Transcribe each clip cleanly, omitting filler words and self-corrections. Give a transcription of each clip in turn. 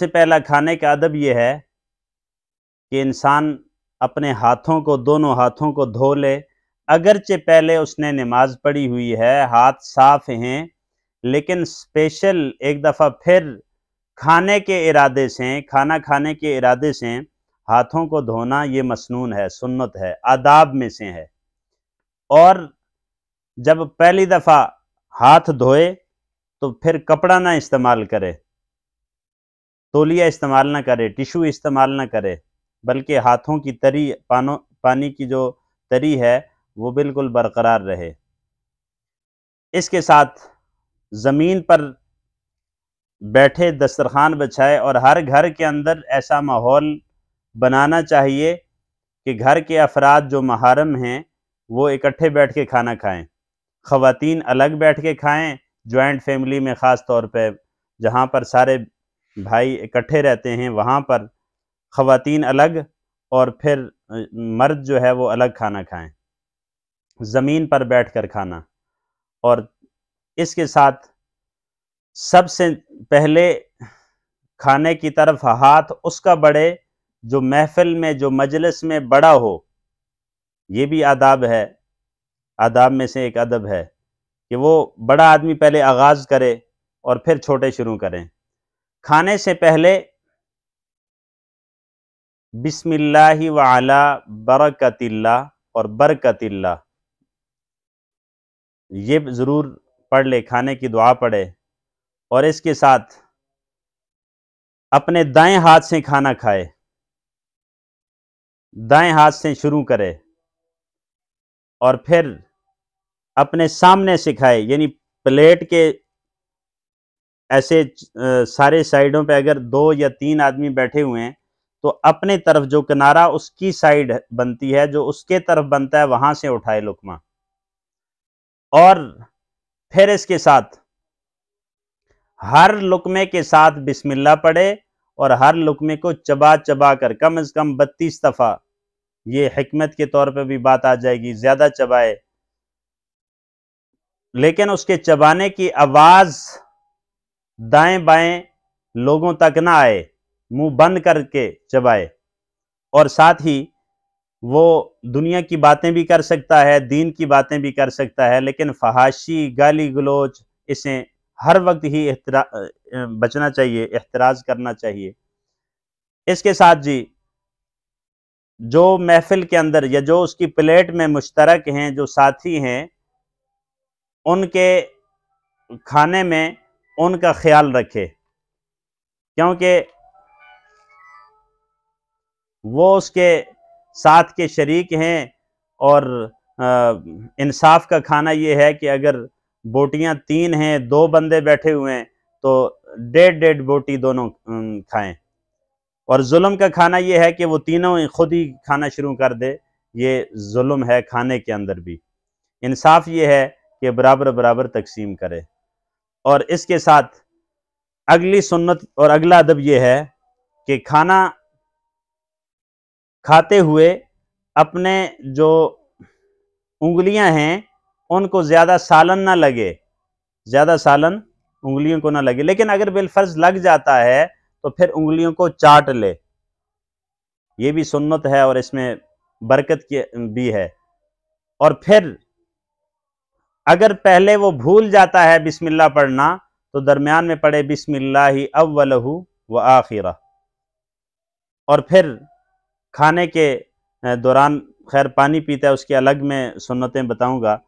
सबसे पहला खाने का अदब यह है कि इंसान अपने हाथों को, दोनों हाथों को धो ले। अगरचे पहले उसने नमाज पढ़ी हुई है, हाथ साफ हैं, लेकिन स्पेशल एक दफ़ा फिर खाने के इरादे से, खाना खाने के इरादे से हाथों को धोना ये मसनून है, सुन्नत है, आदाब में से है। और जब पहली दफ़ा हाथ धोए तो फिर कपड़ा ना इस्तेमाल करे, तौलिया इस्तेमाल ना करे, टिशू इस्तेमाल ना करे, बल्कि हाथों की तरी, पानी की जो तरी है वो बिल्कुल बरकरार रहे। इसके साथ ज़मीन पर बैठे दस्तरखान बिछाए, और हर घर के अंदर ऐसा माहौल बनाना चाहिए कि घर के अफराद जो महरम हैं वो इकट्ठे बैठ के खाना खाएं। ख़वातीन अलग बैठ के खाएं, जॉइंट फैमिली में ख़ास तौर पे जहाँ पर सारे भाई इकट्ठे रहते हैं वहाँ पर ख़वातीन अलग और फिर मर्द जो है वो अलग खाना खाएं, ज़मीन पर बैठकर खाना। और इसके साथ सबसे पहले खाने की तरफ हाथ उसका बढ़े जो महफिल में, जो मजलिस में बड़ा हो। ये भी आदाब है, आदाब में से एक अदब है कि वो बड़ा आदमी पहले आगाज़ करे और फिर छोटे शुरू करें। खाने से पहले बिस्मिल्लाहि व अला बरकतिल्लाह और बरकतिल्लाह ये ज़रूर पढ़ ले, खाने की दुआ पढ़े। और इसके साथ अपने दाएं हाथ से खाना खाए, दाएं हाथ से शुरू करे और फिर अपने सामने से खाए, यानी प्लेट के ऐसे सारे साइडों पे अगर 2 या 3 आदमी बैठे हुए हैं तो अपने तरफ जो किनारा उसकी साइड बनती है, जो उसके तरफ बनता है, वहां से उठाए लुकमा। और फिर इसके साथ हर लुकमे के साथ बिस्मिल्लाह पढ़े और हर लुकमे को चबा चबा कर कम से कम 32 दफ़ा, ये हिकमत के तौर पे भी बात आ जाएगी, ज़्यादा चबाए, लेकिन उसके चबाने की आवाज़ दाएं बाएं लोगों तक ना आए, मुंह बंद करके चबाए। और साथ ही वो दुनिया की बातें भी कर सकता है, दीन की बातें भी कर सकता है, लेकिन फहाशी, गाली गलोच, इसे हर वक्त ही बचना चाहिए, एहतराज करना चाहिए। इसके साथ जी जो महफिल के अंदर या जो उसकी प्लेट में मुश्तरक हैं, जो साथी हैं, उनके खाने में उनका ख्याल रखे, क्योंकि वो उसके साथ के शरीक हैं। और इंसाफ का खाना ये है कि अगर बोटियां 3 हैं, 2 बंदे बैठे हुए हैं, तो 1.5 बोटी दोनों खाएं। और जुल्म का खाना ये है कि वो तीनों खुद ही खाना शुरू कर दे, ये जुल्म है खाने के अंदर भी। इंसाफ ये है कि बराबर बराबर तकसीम करे। और इसके साथ अगली सुन्नत और अगला अदब ये है कि खाना खाते हुए अपने जो उंगलियां हैं उनको ज़्यादा सालन ना लगे, ज़्यादा सालन उंगलियों को ना लगे, लेकिन अगर बिलफर्ज लग जाता है तो फिर उंगलियों को चाट ले, ये भी सुन्नत है और इसमें बरकत की भी है। और फिर अगर पहले वो भूल जाता है बिस्मिल्लाह पढ़ना तो दरमियान में पढ़े बिस्मिल्लाहि अव्वलहु व आखिरा। और फिर खाने के दौरान खैर पानी पीता है, उसकी अलग मैं सुन्नतें बताऊंगा।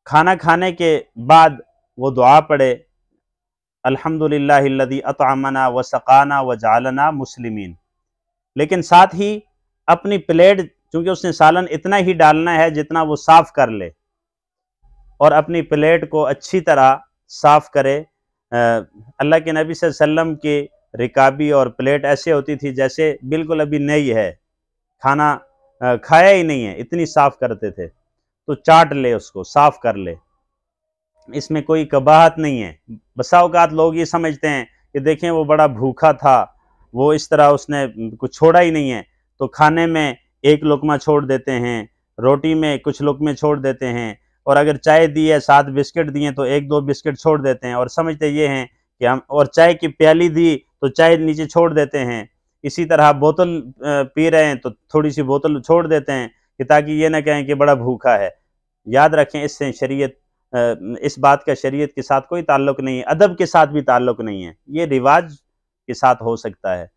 खाना खाने के बाद वो दुआ पढ़े, अल्हम्दुलिल्लाहिल्लज़ी अतअमना व सक़ाना व जअलना मुस्लिमीन। लेकिन साथ ही अपनी प्लेट, चूँकि उसने सालन इतना ही डालना है जितना वो साफ़ कर ले, और अपनी प्लेट को अच्छी तरह साफ़ करे। अल्लाह के नबी सल्लल्लाहु अलैहि वसल्लम की रिकाबी और प्लेट ऐसे होती थी जैसे बिल्कुल अभी नई है, खाना खाया ही नहीं है, इतनी साफ़ करते थे। तो चाट ले, उसको साफ़ कर ले, इसमें कोई कबाहत नहीं है। बसा औकात लोग ये समझते हैं कि देखें वो बड़ा भूखा था, वो इस तरह उसने कुछ छोड़ा ही नहीं है, तो खाने में एक लुकमा छोड़ देते हैं, रोटी में कुछ लुकमे छोड़ देते हैं, और अगर चाय दी है 7 बिस्किट दिए तो 1-2 बिस्किट छोड़ देते हैं और समझते ये हैं कि हम, और चाय की प्याली दी तो चाय नीचे छोड़ देते हैं। इसी तरह बोतल पी रहे हैं तो थोड़ी सी बोतल छोड़ देते हैं कि ताकि ये ना कहें कि बड़ा भूखा है। याद रखें, इससे शरीयत इस बात का शरीयत के साथ कोई ताल्लुक़ नहीं है, अदब के साथ भी ताल्लुक़ नहीं है, ये रिवाज के साथ हो सकता है।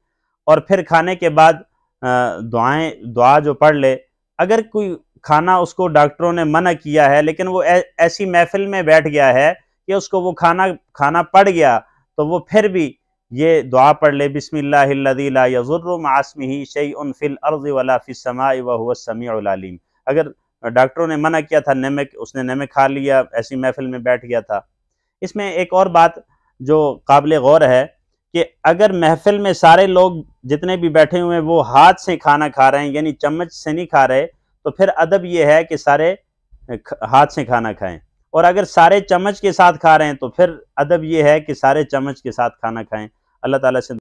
और फिर खाने के बाद दुआ जो पढ़ ले। अगर कोई खाना उसको डॉक्टरों ने मना किया है लेकिन वो ऐसी महफिल में बैठ गया है कि उसको वो खाना पड़ गया, तो वो फिर भी ये दुआ पढ़ ले, बिस्मिल्लाहिल्लज़ी ला यज़ुर्रु मअ इस्मिही शैउन फिल अर्ज़ि वला फिस समाई व हुवस समीउल अलीम। अगर डॉक्टरों ने मना किया था, नमक उसने नमक खा लिया, ऐसी महफिल में बैठ गया था। इसमें एक और बात जो काबिल गौर है कि अगर महफिल में सारे लोग जितने भी बैठे हुए हैं वो हाथ से खाना खा रहे हैं, यानी चम्मच से नहीं खा रहे, तो फिर अदब ये है कि सारे हाथ से खाना खाएं। और अगर सारे चम्मच के साथ खा रहे हैं तो फिर अदब ये है कि सारे चम्मच के साथ खाना खाएं। अल्लाह ताला से